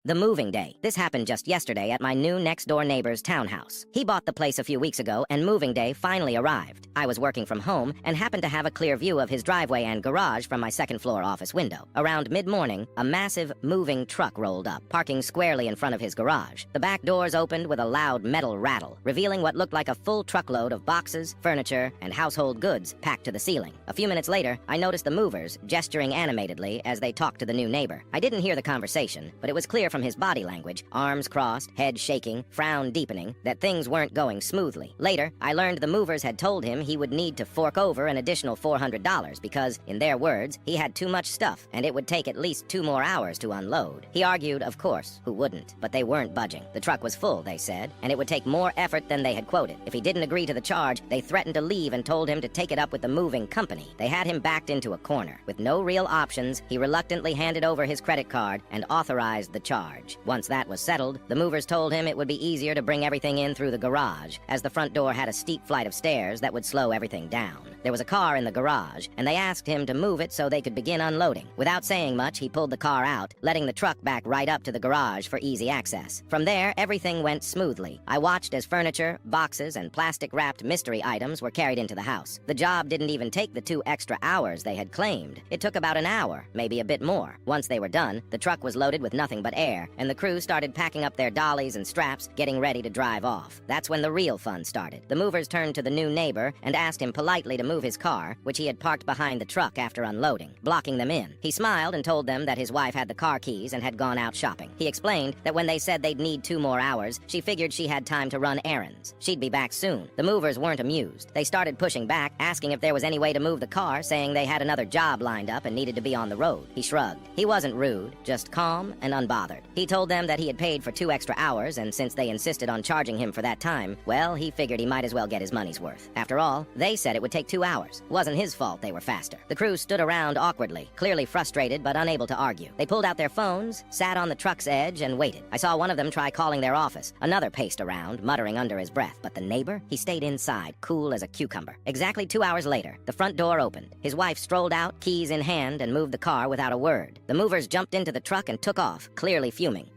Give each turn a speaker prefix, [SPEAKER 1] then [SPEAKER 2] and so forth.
[SPEAKER 1] The moving day. This happened just yesterday at my new next-door neighbor's townhouse. He bought the place a few weeks ago, and moving day finally arrived. I was working from home and happened to have a clear view of his driveway and garage from my second-floor office window. Around mid-morning, a massive moving truck rolled up, parking squarely in front of his garage. The back doors opened with a loud metal rattle, revealing what looked like a full truckload of boxes, furniture, and household goods packed to the ceiling. A few minutes later, I noticed the movers gesturing animatedly as they talked to the new neighbor. I didn't hear the conversation, but it was clear from his body language, arms crossed, head shaking, frown deepening, that things weren't going smoothly. Later, I learned the movers had told him he would need to fork over an additional $400 because, in their words, he had too much stuff and it would take at least 2 more hours to unload. He argued, of course, who wouldn't? But they weren't budging. The truck was full, they said, and it would take more effort than they had quoted. If he didn't agree to the charge, they threatened to leave and told him to take it up with the moving company. They had him backed into a corner. With no real options, he reluctantly handed over his credit card and authorized the charge. Once that was settled, the movers told him it would be easier to bring everything in through the garage, as the front door had a steep flight of stairs that would slow everything down. There was a car in the garage, and they asked him to move it so they could begin unloading. Without saying much, he pulled the car out, letting the truck back right up to the garage for easy access. From there, everything went smoothly. I watched as furniture, boxes, and plastic-wrapped mystery items were carried into the house. The job didn't even take the 2 extra hours they had claimed. It took about an hour, maybe a bit more. Once they were done, the truck was loaded with nothing but air, and the crew started packing up their dollies and straps, getting ready to drive off. That's when the real fun started. The movers turned to the new neighbor and asked him politely to move his car, which he had parked behind the truck after unloading, blocking them in. He smiled and told them that his wife had the car keys and had gone out shopping. He explained that when they said they'd need 2 more hours, she figured she had time to run errands. She'd be back soon. The movers weren't amused. They started pushing back, asking if there was any way to move the car, saying they had another job lined up and needed to be on the road. He shrugged. He wasn't rude, just calm and unbothered. He told them that he had paid for 2 extra hours, and since they insisted on charging him for that time, well, he figured he might as well get his money's worth. After all, they said it would take 2 hours. Wasn't his fault they were faster. The crew stood around awkwardly, clearly frustrated but unable to argue. They pulled out their phones, sat on the truck's edge, and waited. I saw one of them try calling their office. Another paced around, muttering under his breath. But the neighbor? He stayed inside, cool as a cucumber. Exactly 2 hours later, the front door opened. His wife strolled out, keys in hand, and moved the car without a word. The movers jumped into the truck and took off, clearly fuming.